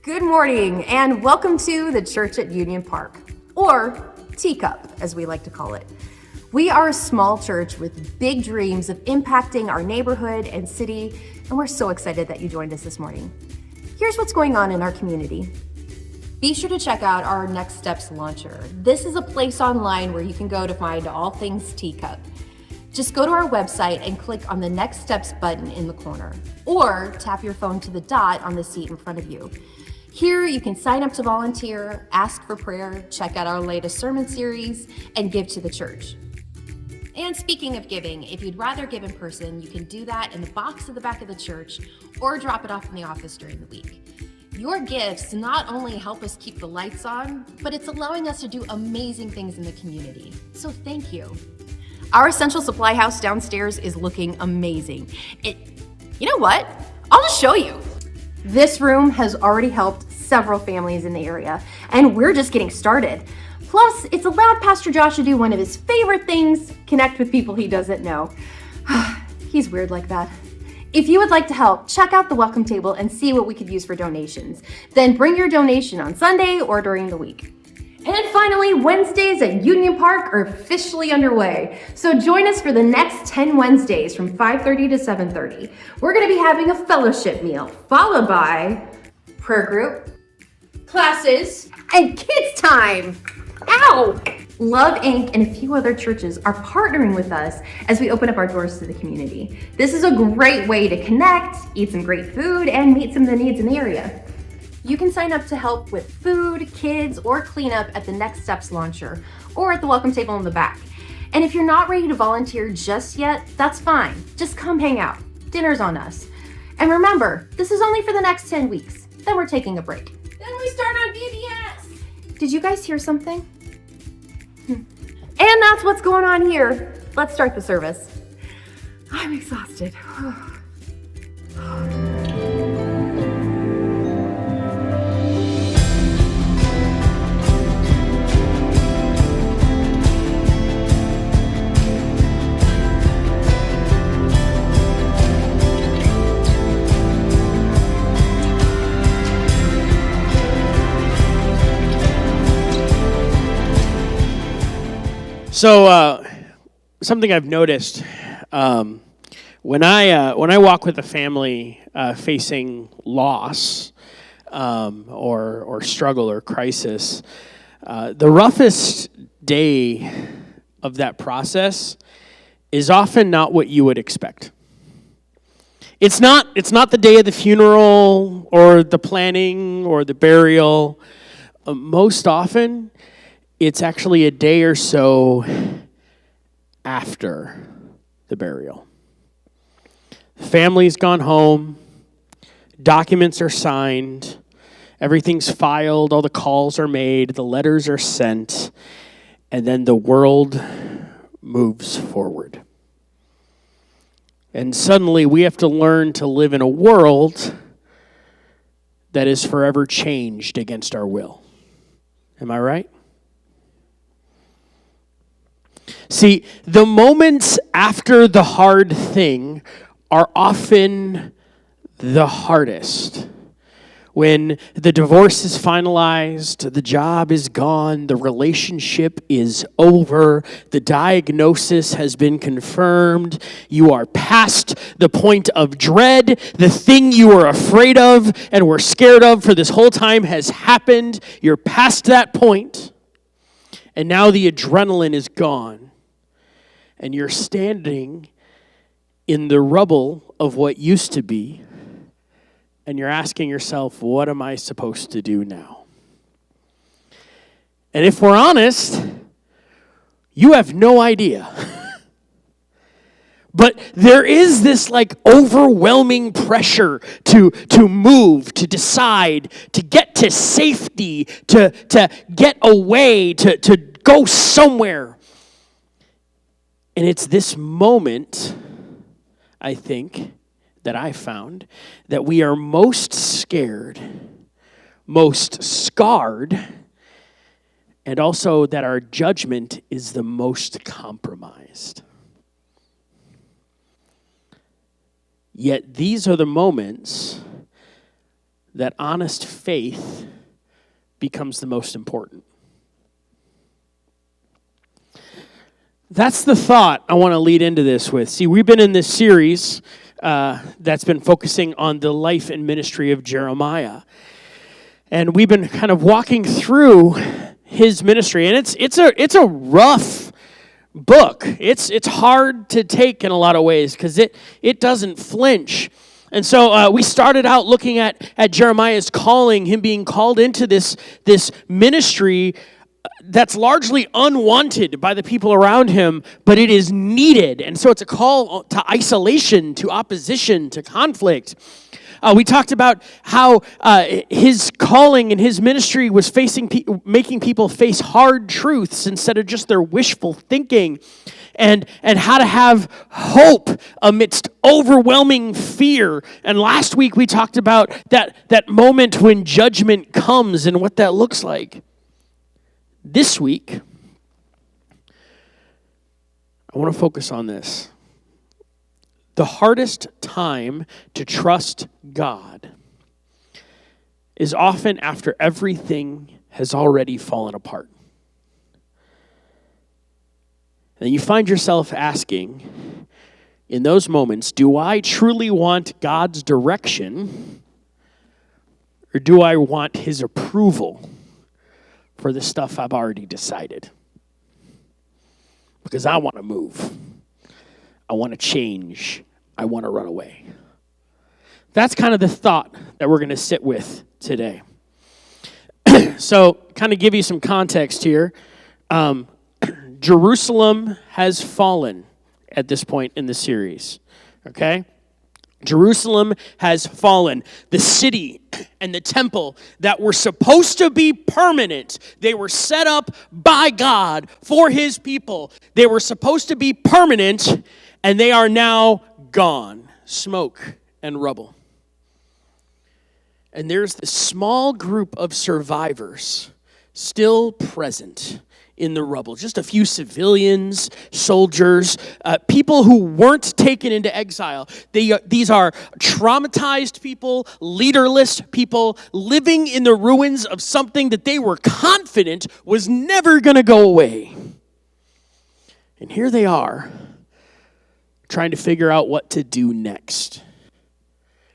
Good morning and welcome to the Church at Union Park, or Teacup as we like to call it. We are a small church with big dreams of impacting our neighborhood and city, and we're so excited that you joined us this morning. Here's what's going on in our community. Be sure to check out our Next Steps launcher. This is a place online where you can go to find all things Teacup. Just go to our website and click on the Next Steps button in the corner, or tap your phone to the dot on the seat in front of you. Here you can sign up to volunteer, ask for prayer, check out our latest sermon series, and give to the church. And speaking of giving, if you'd rather give in person, you can do that in the box at the back of the church or drop it off in the office during the week. Your gifts not only help us keep the lights on, but it's allowing us to do amazing things in the community. So thank you. Our essential supply house downstairs is looking amazing. You know what? I'll just show you. This room has already helped several families in the area, and we're just getting started. Plus, it's allowed Pastor Josh to do one of his favorite things, connect with people he doesn't know. He's weird like that. If you would like to help, check out the welcome table and see what we could use for donations. Then bring your donation on Sunday or during the week. And finally, Wednesdays at Union Park are officially underway. So join us for the next 10 Wednesdays from 5:30 to 7:30. We're going to be having a fellowship meal, followed by prayer group, classes, and kids time. Ow! Love Inc. and a few other churches are partnering with us as we open up our doors to the community. This is a great way to connect, eat some great food, and meet some of the needs in the area. You can sign up to help with food, kids, or cleanup at the Next Steps launcher or at the welcome table in the back. And if you're not ready to volunteer just yet, that's fine. Just come hang out. Dinner's on us. And remember, this is only for the next 10 weeks. Then we're taking a break. Then we start on VBS. Did you guys hear something? And that's what's going on here. Let's start the service. I'm exhausted. So something I've noticed when I walk with a family facing loss or struggle or crisis, the roughest day of that process is often not what you would expect. It's not the day of the funeral or the planning or the burial. Most often, it's actually a day or so after the burial. Family's gone home, documents are signed, everything's filed, all the calls are made, the letters are sent, and then the world moves forward. And suddenly we have to learn to live in a world that is forever changed against our will. Am I right? See, the moments after the hard thing are often the hardest. When the divorce is finalized, the job is gone, the relationship is over, the diagnosis has been confirmed, you are past the point of dread, the thing you were afraid of and were scared of for this whole time has happened, you're past that point, and now the adrenaline is gone. And you're standing in the rubble of what used to be, and you're asking yourself, what am I supposed to do now? And if we're honest, you have no idea. But there is this overwhelming pressure to move, to decide, to get to safety, to get away, to go somewhere. And it's this moment, I think, that I found, that we are most scared, most scarred, and also that our judgment is the most compromised. Yet these are the moments that honest faith becomes the most important. That's the thought I want to lead into this with. See, we've been in this series that's been focusing on the life and ministry of Jeremiah. And we've been kind of walking through his ministry. And it's a rough book. It's hard to take in a lot of ways because it doesn't flinch. And so we started out looking at Jeremiah's calling, him being called into this ministry that's largely unwanted by the people around him, but it is needed. And so it's a call to isolation, to opposition, to conflict. We talked about how his calling and his ministry was making people face hard truths instead of just their wishful thinking, and how to have hope amidst overwhelming fear. And last week we talked about that moment when judgment comes and what that looks like. This week, I want to focus on this. The hardest time to trust God is often after everything has already fallen apart. And you find yourself asking, in those moments, do I truly want God's direction, or do I want his approval for the stuff I've already decided? Because I want to move. I want to change. I want to run away. That's kind of the thought that we're going to sit with today. So, kind of give you some context here. Jerusalem has fallen at this point in the series. Okay? Jerusalem has fallen. The city and the temple that were supposed to be permanent, they were set up by God for his people. They were supposed to be permanent, and they are now gone. Smoke and rubble. And there's this small group of survivors still present in the rubble. Just a few civilians, soldiers, people who weren't taken into exile. These are traumatized people, leaderless people, living in the ruins of something that they were confident was never going to go away. And here they are, trying to figure out what to do next.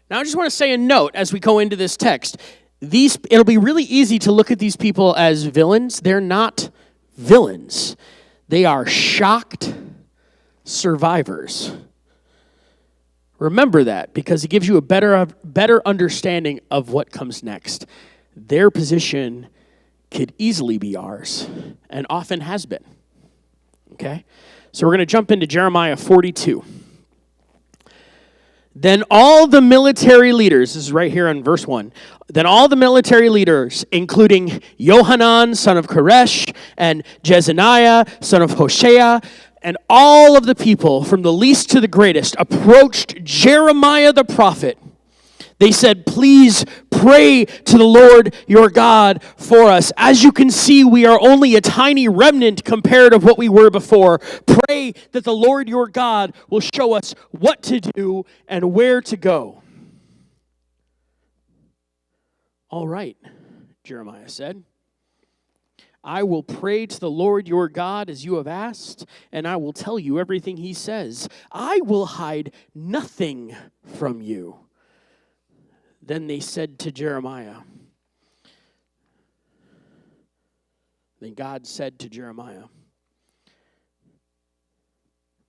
Now, I just want to say a note as we go into this text. It'll be really easy to look at these people as villains. They're not villains. They are shocked survivors. Remember that, because it gives you a better understanding of what comes next. Their position could easily be ours, and often has been. Okay? So we're going to jump into Jeremiah 42. Then all the military leaders, this is right here in verse 1, then all the military leaders, including Yohanan, son of Koresh, and Jezaniah, son of Hoshea, and all of the people, from the least to the greatest, approached Jeremiah the prophet. They said, "Please pray to the Lord your God for us. As you can see, we are only a tiny remnant compared to what we were before. Pray that the Lord your God will show us what to do and where to go." "All right," Jeremiah said. "I will pray to the Lord your God as you have asked, and I will tell you everything he says. I will hide nothing from you." Then they said to Jeremiah, then God said to Jeremiah,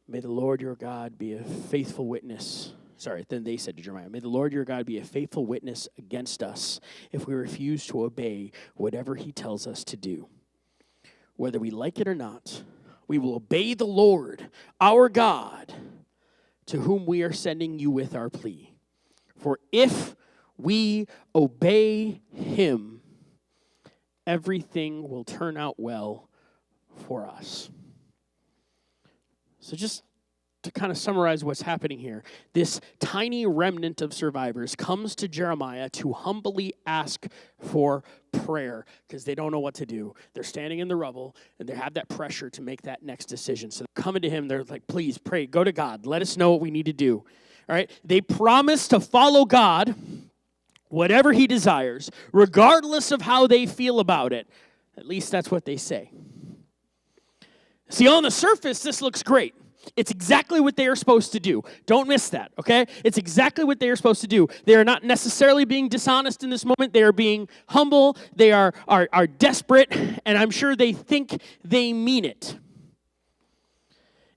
"May the Lord your God be a faithful witness." Then they said to Jeremiah, "May the Lord your God be a faithful witness against us if we refuse to obey whatever he tells us to do. Whether we like it or not, we will obey the Lord, our God, to whom we are sending you with our plea. For if we obey him, everything will turn out well for us." So just to kind of summarize what's happening here, this tiny remnant of survivors comes to Jeremiah to humbly ask for prayer because they don't know what to do. They're standing in the rubble, and they have that pressure to make that next decision. So they're coming to him. They're like, "Please pray, go to God. Let us know what we need to do." All right? They promise to follow God whatever he desires, regardless of how they feel about it. At least that's what they say. See, on the surface, this looks great. It's exactly what they are supposed to do. Don't miss that, okay? It's exactly what they are supposed to do. They are not necessarily being dishonest in this moment. They are being humble. They are desperate, and I'm sure they think they mean it.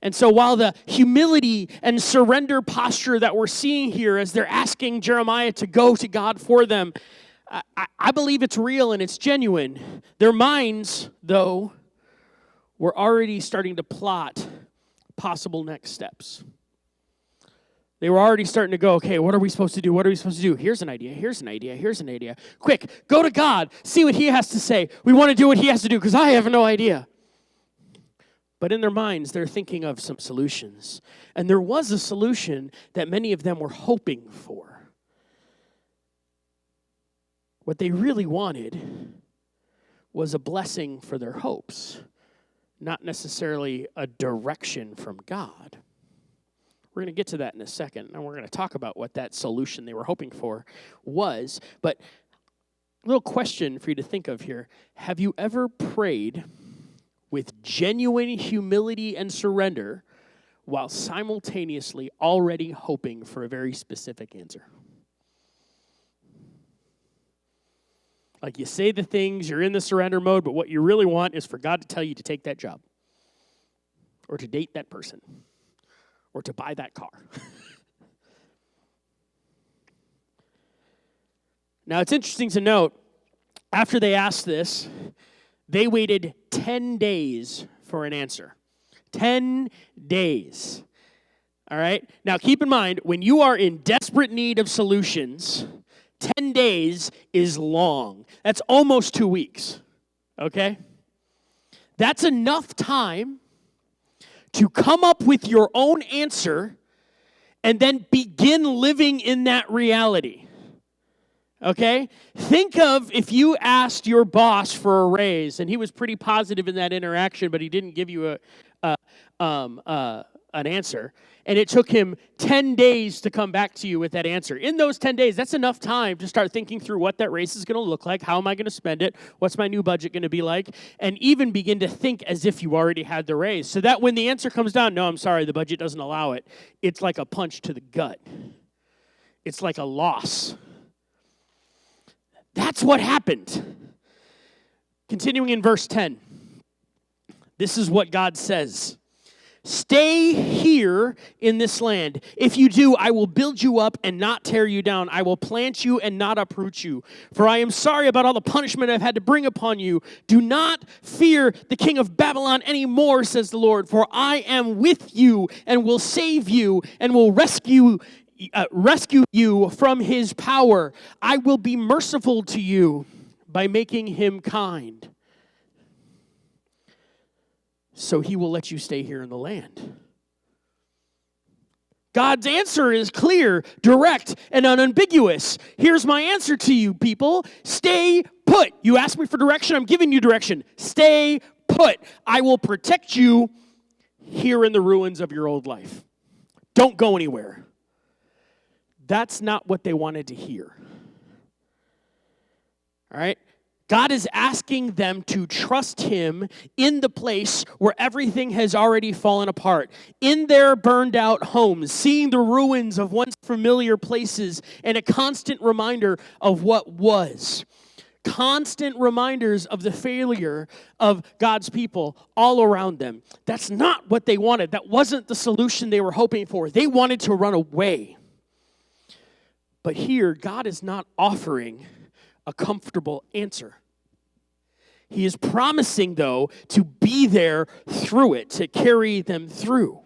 And so while the humility and surrender posture that we're seeing here as they're asking Jeremiah to go to God for them, I believe it's real and it's genuine. Their minds, though, were already starting to plot possible next steps. They were already starting to go, okay, what are we supposed to do? What are we supposed to do? Here's an idea, here's an idea, here's an idea. Quick, go to God, see what he has to say. We want to do what he has to do because I have no idea. But in their minds, they're thinking of some solutions. And there was a solution that many of them were hoping for. What they really wanted was a blessing for their hopes, not necessarily a direction from God. We're going to get to that in a second, and we're going to talk about what that solution they were hoping for was. But a little question for you to think of here. Have you ever prayed with genuine humility and surrender while simultaneously already hoping for a very specific answer? Like you say the things, you're in the surrender mode, but what you really want is for God to tell you to take that job, or to date that person, or to buy that car. Now, it's interesting to note, after they asked this, they waited 10 days for an answer. 10 days. All right? Now, keep in mind, when you are in desperate need of solutions, 10 days is long. That's almost 2 weeks. Okay? That's enough time to come up with your own answer and then begin living in that reality. Okay? Think of if you asked your boss for a raise, and he was pretty positive in that interaction, but he didn't give you an answer, and it took him 10 days to come back to you with that answer. In those 10 days, that's enough time to start thinking through what that raise is going to look like, how am I going to spend it, what's my new budget going to be like, and even begin to think as if you already had the raise, so that when the answer comes down, no, I'm sorry, the budget doesn't allow it, it's like a punch to the gut. It's like a loss. That's what happened. Continuing in verse 10. This is what God says. Stay here in this land. If you do, I will build you up and not tear you down. I will plant you and not uproot you. For I am sorry about all the punishment I've had to bring upon you. Do not fear the king of Babylon anymore, says the Lord. For I am with you and will save you and will rescue you from his power. I will be merciful to you by making him kind. So he will let you stay here in the land. God's answer is clear, direct, and unambiguous. Here's my answer to you, people. Stay put. You ask me for direction, I'm giving you direction. Stay put. I will protect you here in the ruins of your old life. Don't go anywhere. That's not what they wanted to hear. All right? God is asking them to trust him in the place where everything has already fallen apart. In their burned out homes, seeing the ruins of once familiar places and a constant reminder of what was. Constant reminders of the failure of God's people all around them. That's not what they wanted. That wasn't the solution they were hoping for. They wanted to run away. But here, God is not offering a comfortable answer. He is promising, though, to be there through it, to carry them through.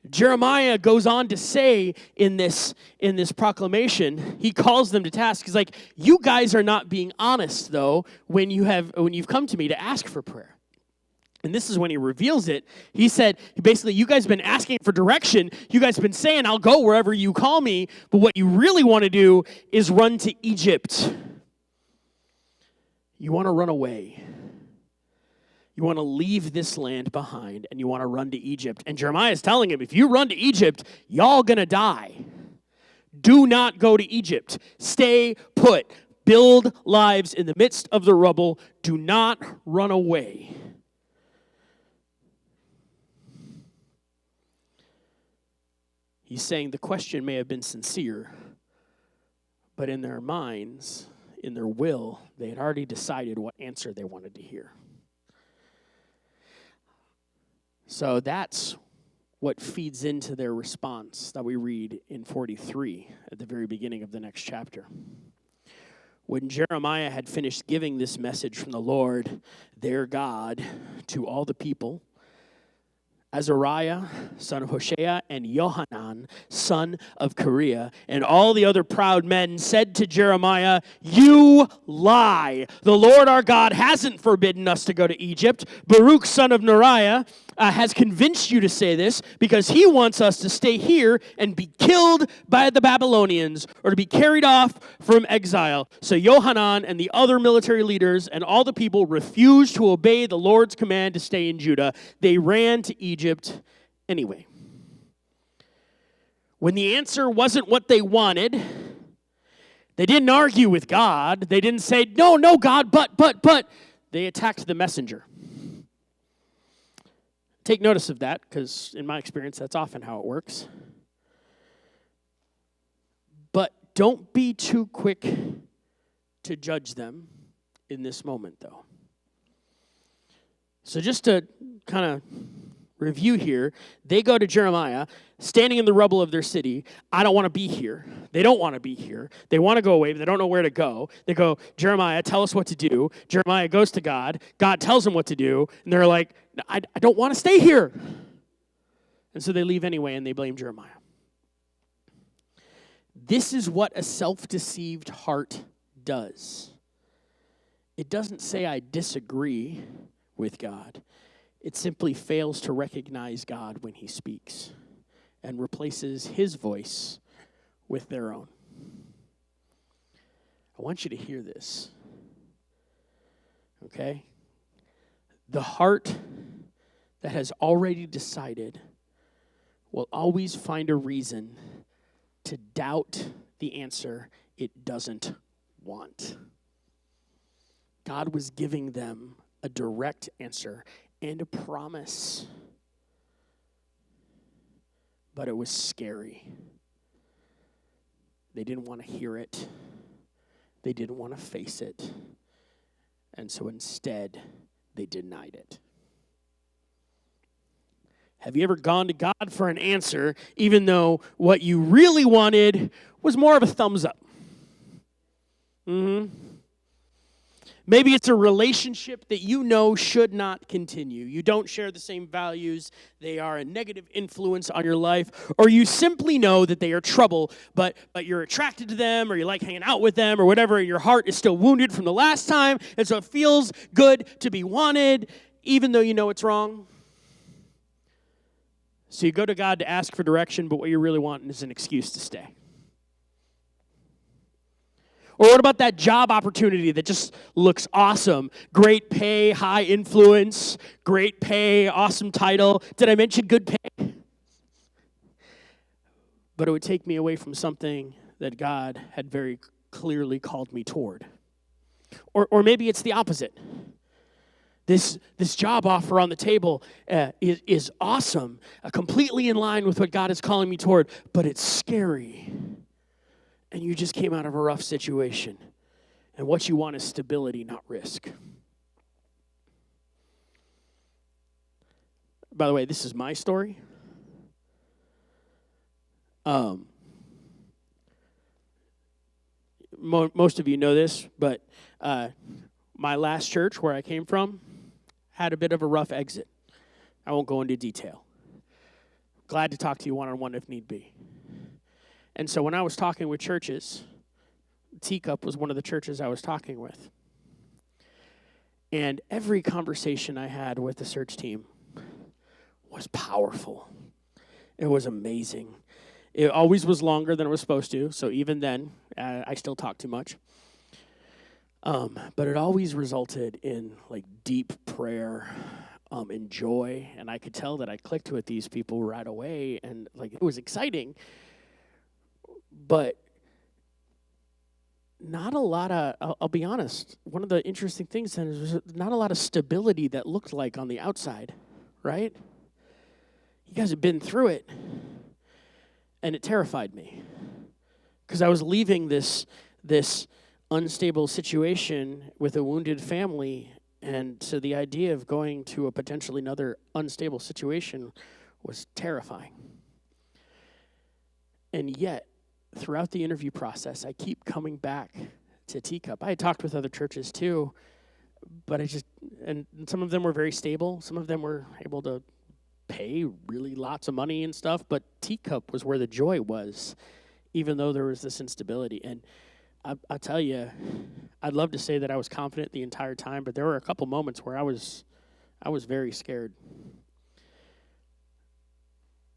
Jeremiah goes on to say in this proclamation, he calls them to task. He's like, you guys are not being honest, though, when you've come to me to ask for prayer. And this is when he reveals it. He said, basically, you guys have been asking for direction. You guys have been saying, I'll go wherever you call me. But what you really want to do is run to Egypt. You want to run away. You want to leave this land behind, and you want to run to Egypt. And Jeremiah is telling him, if you run to Egypt, y'all going to die. Do not go to Egypt. Stay put. Build lives in the midst of the rubble. Do not run away. He's saying the question may have been sincere, but in their minds, in their will, they had already decided what answer they wanted to hear. So that's what feeds into their response that we read in 43 at the very beginning of the next chapter. When Jeremiah had finished giving this message from the Lord, their God, to all the people, Azariah, son of Hoshea, and Yohanan, son of Kareah, and all the other proud men said to Jeremiah, "You lie. The Lord our God hasn't forbidden us to go to Egypt. Baruch, son of Neriah, has convinced you to say this because he wants us to stay here and be killed by the Babylonians or to be carried off from exile." So Yohanan and the other military leaders and all the people refused to obey the Lord's command to stay in Judah. They ran to Egypt anyway. When the answer wasn't what they wanted, they didn't argue with God. They didn't say, no, God, but. They attacked the messenger. Take notice of that, because in my experience, that's often how it works. But don't be too quick to judge them in this moment, though. So just to kind of review here, they go to Jeremiah, standing in the rubble of their city. I don't want to be here. They don't want to be here. They want to go away, but they don't know where to go. They go, Jeremiah, tell us what to do. Jeremiah goes to God. God tells them what to do. And they're like, I don't want to stay here. And so they leave anyway, and they blame Jeremiah. This is what a self-deceived heart does. It doesn't say I disagree with God. It simply fails to recognize God when he speaks and replaces his voice with their own. I want you to hear this. Okay? The heart that has already decided will always find a reason to doubt the answer it doesn't want. God was giving them a direct answer and a promise, but it was scary. They didn't want to hear it. They didn't want to face it. And so instead, they denied it. Have you ever gone to God for an answer, even though what you really wanted was more of a thumbs up? Maybe it's a relationship that you know should not continue. You don't share the same values. They are a negative influence on your life. Or you simply know that they are trouble, but you're attracted to them, or you like hanging out with them, or whatever, and your heart is still wounded from the last time, and so it feels good to be wanted, even though you know it's wrong. So you go to God to ask for direction, but what you really want is an excuse to stay. Or what about that job opportunity that just looks awesome? Great pay, high influence, great pay, awesome title. Did I mention good pay? But it would take me away from something that God had very clearly called me toward. Or maybe it's the opposite. This job offer on the table is awesome, completely in line with what God is calling me toward, but it's scary. And you just came out of a rough situation. And what you want is stability, not risk. By the way, this is my story. Most of you know this, but my last church where I came from had a bit of a rough exit. I won't go into detail. Glad to talk to you one-on-one if need be. And so when I was talking with churches, Teacup was one of the churches I was talking with. And every conversation I had with the search team was powerful. It was amazing. It always was longer than it was supposed to, so even then, I still talk too much. But it always resulted in like deep prayer and joy, and I could tell that I clicked with these people right away, and like it was exciting. But not a lot of, I'll be honest, one of the interesting things then is there's not a lot of stability that looked like on the outside, right? You guys have been through it. And it terrified me. Because I was leaving this unstable situation with a wounded family, and so the idea of going to a potentially another unstable situation was terrifying. And yet, throughout the interview process, I keep coming back to Teacup. I had talked with other churches too, but and some of them were very stable. Some of them were able to pay really lots of money and stuff, but Teacup was where the joy was, even though there was this instability. And I'll tell you, I'd love to say that I was confident the entire time, but there were a couple moments where I was very scared.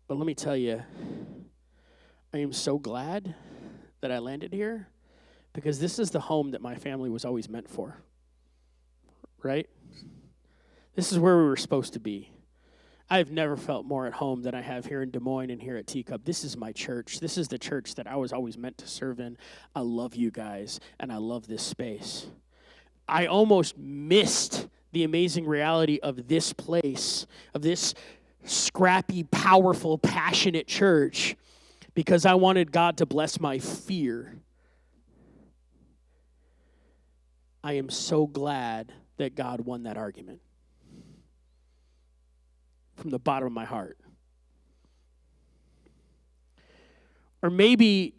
But let me tell you, I am so glad that I landed here, because this is the home that my family was always meant for, right? This is where we were supposed to be. I've never felt more at home than I have here in Des Moines and here at Teacup. This is my church. This is the church that I was always meant to serve in. I love you guys, and I love this space. I almost missed the amazing reality of this place, of this scrappy, powerful, passionate church, because I wanted God to bless my fear. I am so glad that God won that argument. From the bottom of my heart. Or maybe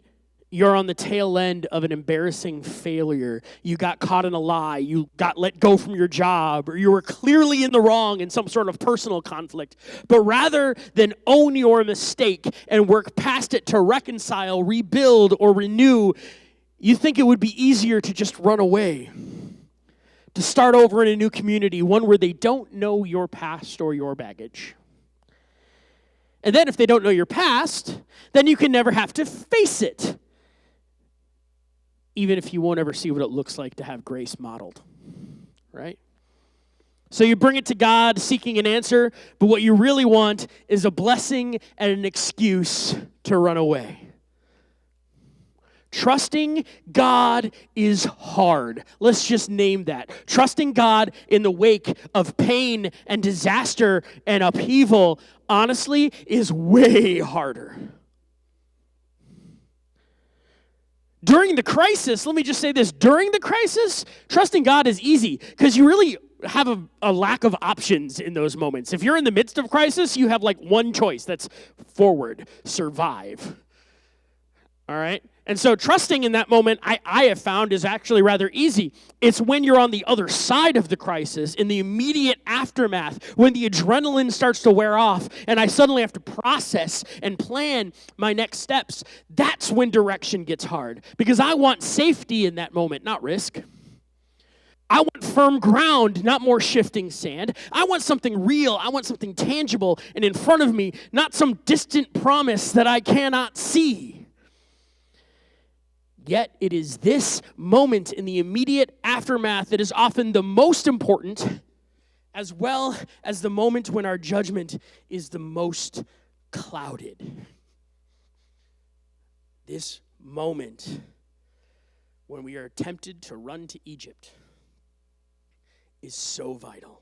you're on the tail end of an embarrassing failure. You got caught in a lie. You got let go from your job, or you were clearly in the wrong in some sort of personal conflict. But rather than own your mistake and work past it to reconcile, rebuild, or renew, you think it would be easier to just run away. To start over in a new community, one where they don't know your past or your baggage. And then if they don't know your past, then you can never have to face it. Even if you won't ever see what it looks like to have grace modeled, right? So you bring it to God seeking an answer, but what you really want is a blessing and an excuse to run away. Trusting God is hard. Let's just name that. Trusting God in the wake of pain and disaster and upheaval, honestly, is way harder. During the crisis, let me just say this. During the crisis, trusting God is easy because you really have a lack of options in those moments. If you're in the midst of crisis, you have like one choice. That's forward, survive. All right? And so trusting in that moment, I have found, is actually rather easy. It's when you're on the other side of the crisis, in the immediate aftermath, when the adrenaline starts to wear off, and I suddenly have to process and plan my next steps. That's when direction gets hard, because I want safety in that moment, not risk. I want firm ground, not more shifting sand. I want something real. I want something tangible and in front of me, not some distant promise that I cannot see. Yet it is this moment in the immediate aftermath that is often the most important, as well as the moment when our judgment is the most clouded. This moment when we are tempted to run to Egypt is so vital.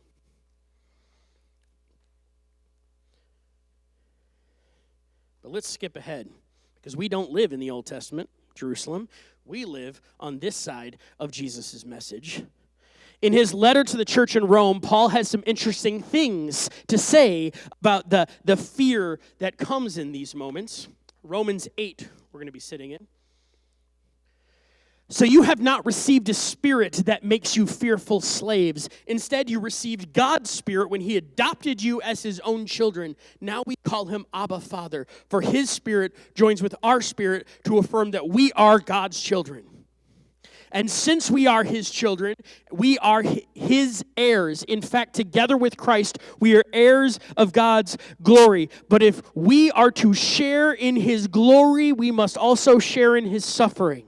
But let's skip ahead, because we don't live in the Old Testament, Jerusalem. We live on this side of Jesus' message. In his letter to the church in Rome, Paul has some interesting things to say about the fear that comes in these moments. Romans 8, we're going to be sitting in. So you have not received a spirit that makes you fearful slaves. Instead, you received God's Spirit when he adopted you as his own children. Now we call him Abba, Father, for his Spirit joins with our spirit to affirm that we are God's children. And since we are his children, we are his heirs. In fact, together with Christ, we are heirs of God's glory. But if we are to share in his glory, we must also share in his suffering.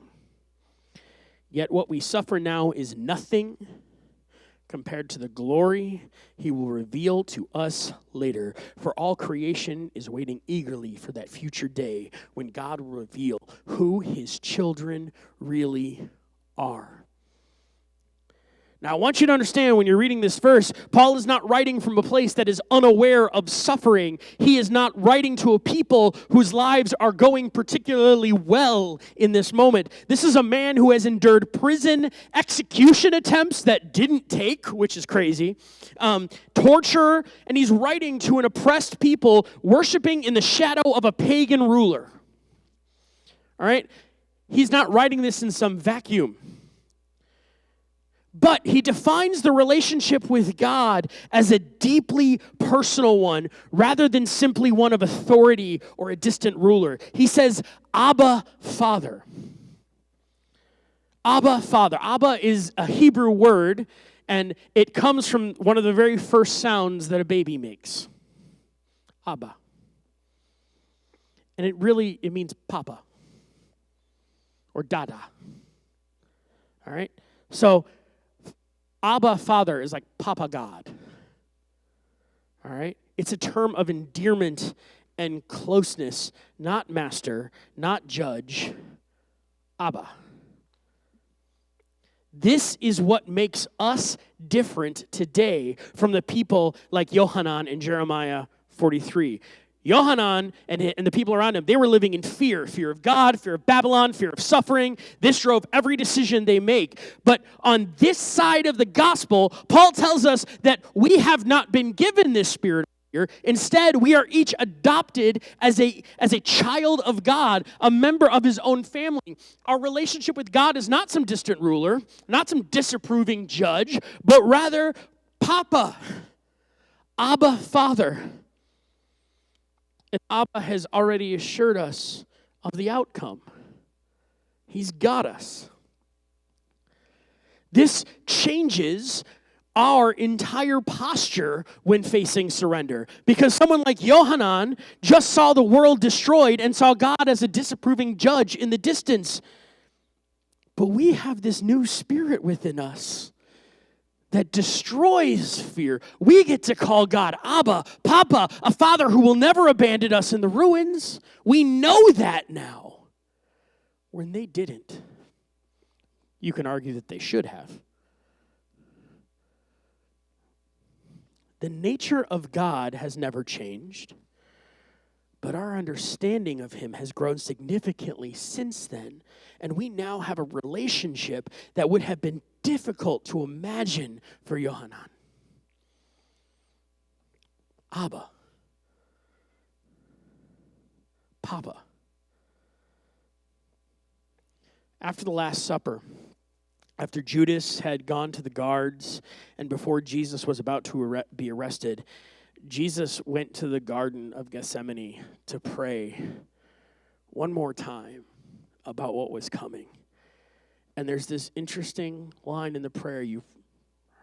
Yet what we suffer now is nothing compared to the glory he will reveal to us later. For all creation is waiting eagerly for that future day when God will reveal who his children really are. Now, I want you to understand when you're reading this verse, Paul is not writing from a place that is unaware of suffering. He is not writing to a people whose lives are going particularly well in this moment. This is a man who has endured prison, execution attempts that didn't take, which is crazy, torture, and he's writing to an oppressed people worshiping in the shadow of a pagan ruler. All right? He's not writing this in some vacuum. But he defines the relationship with God as a deeply personal one rather than simply one of authority or a distant ruler. He says, Abba, Father. Abba, Father. Abba is a Hebrew word, and it comes from one of the very first sounds that a baby makes. Abba. And it means papa or dada. All right? So, Abba, Father, is like Papa God. All right? It's a term of endearment and closeness, not master, not judge. Abba. This is what makes us different today from the people like Yohanan in Jeremiah 43. Yohanan and the people around him, they were living in fear of God, fear of Babylon, fear of suffering. This drove every decision they make. But on this side of the gospel, Paul tells us that we have not been given this spirit of fear. Instead, we are each adopted as a child of God, a member of his own family. Our relationship with God is not some distant ruler, not some disapproving judge, but rather Papa, Abba, Father. And Abba has already assured us of the outcome. He's got us. This changes our entire posture when facing surrender. Because someone like Yohanan just saw the world destroyed and saw God as a disapproving judge in the distance. But we have this new spirit within us that destroys fear. We get to call God Abba, Papa, a Father who will never abandon us in the ruins. We know that now, when they didn't. You can argue that they should have. The nature of God has never changed, but our understanding of him has grown significantly since then, and we now have a relationship that would have been difficult to imagine for Yohanan. Abba. Papa. After the Last Supper, after Judas had gone to the guards, and before Jesus was about to be arrested, Jesus went to the Garden of Gethsemane to pray one more time about what was coming. And there's this interesting line in the prayer. You've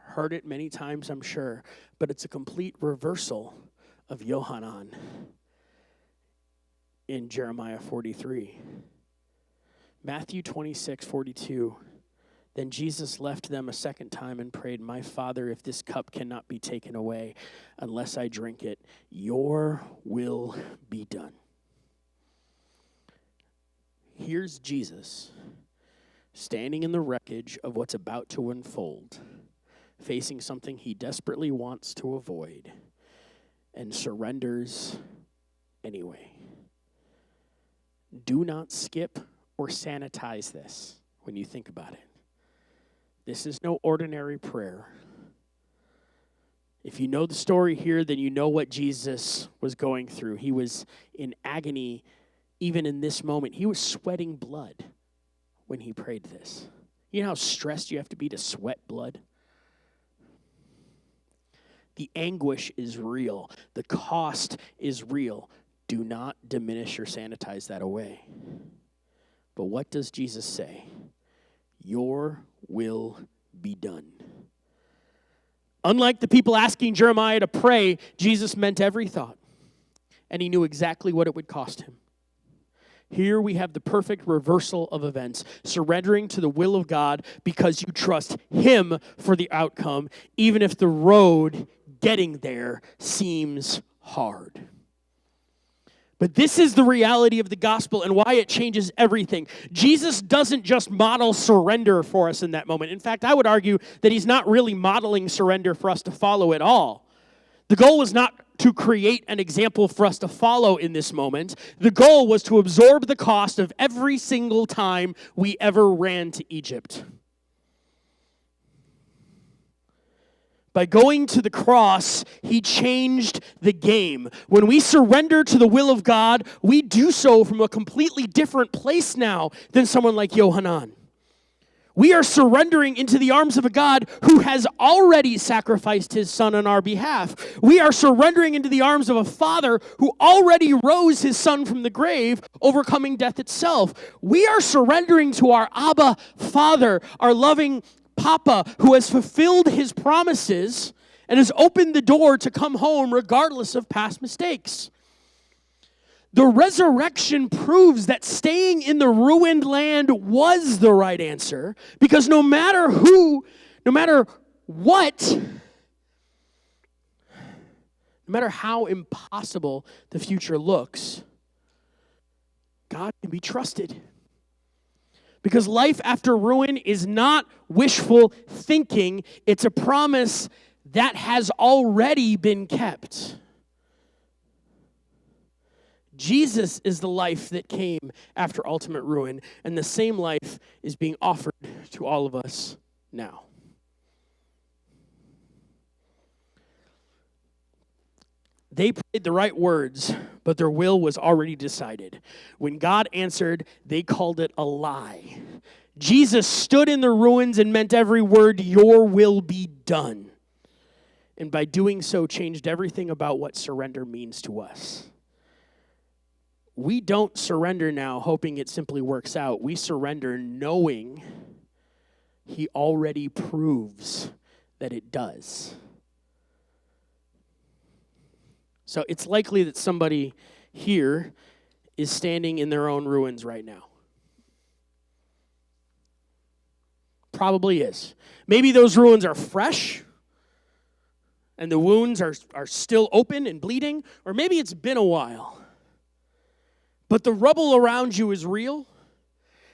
heard it many times, I'm sure, but it's a complete reversal of Yohanan in Jeremiah 43. Matthew 26:42. Then Jesus left them a second time and prayed, "My Father, if this cup cannot be taken away unless I drink it, your will be done." Here's Jesus standing in the wreckage of what's about to unfold, facing something he desperately wants to avoid, and surrenders anyway. Do not skip or sanitize this when you think about it. This is no ordinary prayer. If you know the story here, then you know what Jesus was going through. He was in agony even in this moment. He was sweating blood when he prayed this. You know how stressed you have to be to sweat blood? The anguish is real. The cost is real. Do not diminish or sanitize that away. But what does Jesus say? Your will be done. Unlike the people asking Jeremiah to pray, Jesus meant every thought, and he knew exactly what it would cost him. Here we have the perfect reversal of events, surrendering to the will of God because you trust Him for the outcome, even if the road getting there seems hard. But this is the reality of the gospel and why it changes everything. Jesus doesn't just model surrender for us in that moment. In fact, I would argue that He's not really modeling surrender for us to follow at all. The goal was not to create an example for us to follow in this moment. The goal was to absorb the cost of every single time we ever ran to Egypt. By going to the cross, He changed the game. When we surrender to the will of God, we do so from a completely different place now than someone like Yohanan. We are surrendering into the arms of a God who has already sacrificed His Son on our behalf. We are surrendering into the arms of a Father who already rose His Son from the grave, overcoming death itself. We are surrendering to our Abba Father, our loving Papa, who has fulfilled His promises and has opened the door to come home regardless of past mistakes. The resurrection proves that staying in the ruined land was the right answer, because no matter who, no matter what, no matter how impossible the future looks, God can be trusted. Because life after ruin is not wishful thinking, it's a promise that has already been kept. Jesus is the life that came after ultimate ruin, and the same life is being offered to all of us now. They prayed the right words, but their will was already decided. When God answered, they called it a lie. Jesus stood in the ruins and meant every word, "Your will be done." And by doing so, changed everything about what surrender means to us. We don't surrender now hoping it simply works out. We surrender knowing He already proves that it does. So it's likely that somebody here is standing in their own ruins right now. Probably is. Maybe those ruins are fresh and the wounds are still open and bleeding, or maybe it's been a while. But the rubble around you is real,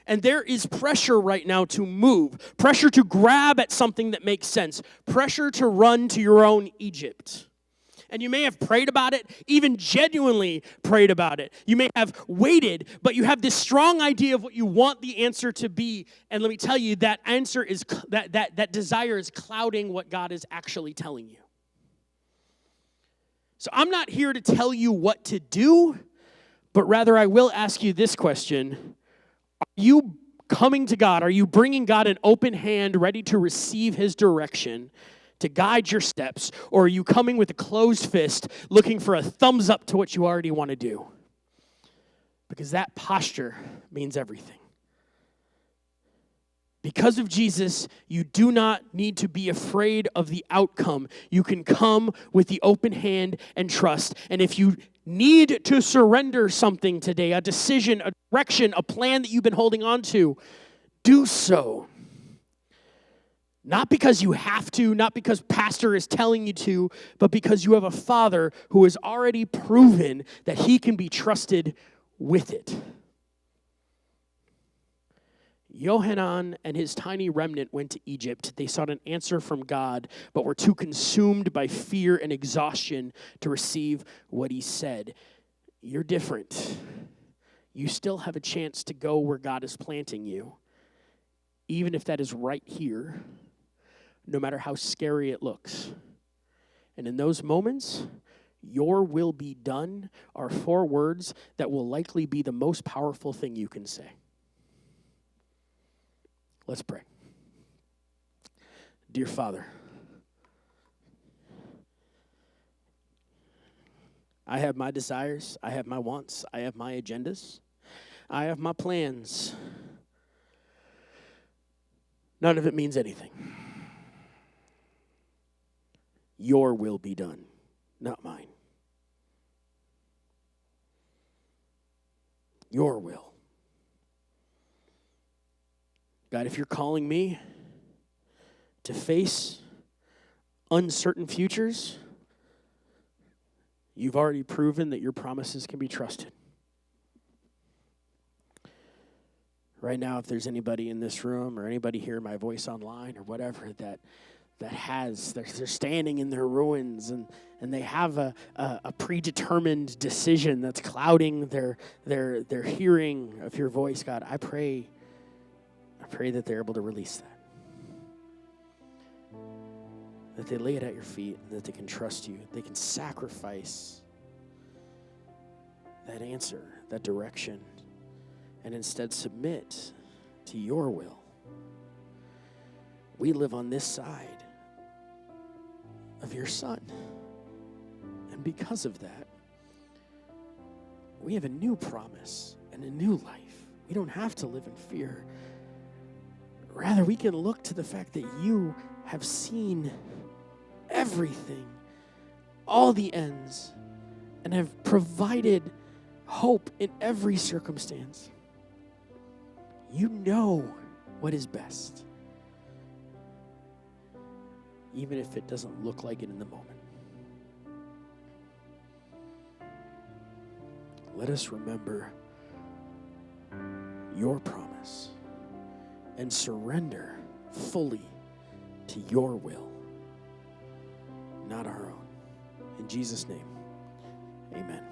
and there is pressure right now to move, pressure to grab at something that makes sense, pressure to run to your own Egypt. And you may have prayed about it, even genuinely prayed about it. You may have waited, but you have this strong idea of what you want the answer to be. And let me tell you, that answer is that desire is clouding what God is actually telling you. So I'm not here to tell you what to do, but rather I will ask you this question. Are you coming to God? Are you bringing God an open hand, ready to receive His direction, to guide your steps? Or are you coming with a closed fist, looking for a thumbs up to what you already want to do? Because that posture means everything. Because of Jesus, you do not need to be afraid of the outcome. You can come with the open hand and trust. And if you need to surrender something today, a decision, a direction, a plan that you've been holding on to, do so. Not because you have to, not because pastor is telling you to, but because you have a Father who has already proven that He can be trusted with it. Yohanan and his tiny remnant went to Egypt. They sought an answer from God, but were too consumed by fear and exhaustion to receive what He said. You're different. You still have a chance to go where God is planting you, even if that is right here, no matter how scary it looks. And in those moments, "Your will be done" are 4 words that will likely be the most powerful thing you can say. Let's pray. Dear Father, I have my desires, I have my wants, I have my agendas, I have my plans. None of it means anything. Your will be done, not mine. Your will. God, if you're calling me to face uncertain futures, you've already proven that your promises can be trusted. Right now, if there's anybody in this room or anybody hearing my voice online or whatever they're standing in their ruins and they have a predetermined decision that's clouding their hearing of your voice, God, I pray that they're able to release that they lay it at your feet, and that they can trust you, they can sacrifice that answer, that direction, and instead submit to your will. We live on this side of your Son. And because of that, we have a new promise and a new life. We don't have to live in fear. Rather, we can look to the fact that you have seen everything, all the ends, and have provided hope in every circumstance. You know what is best, even if it doesn't look like it in the moment. Let us remember your promise and surrender fully to your will, not our own. In Jesus' name, amen.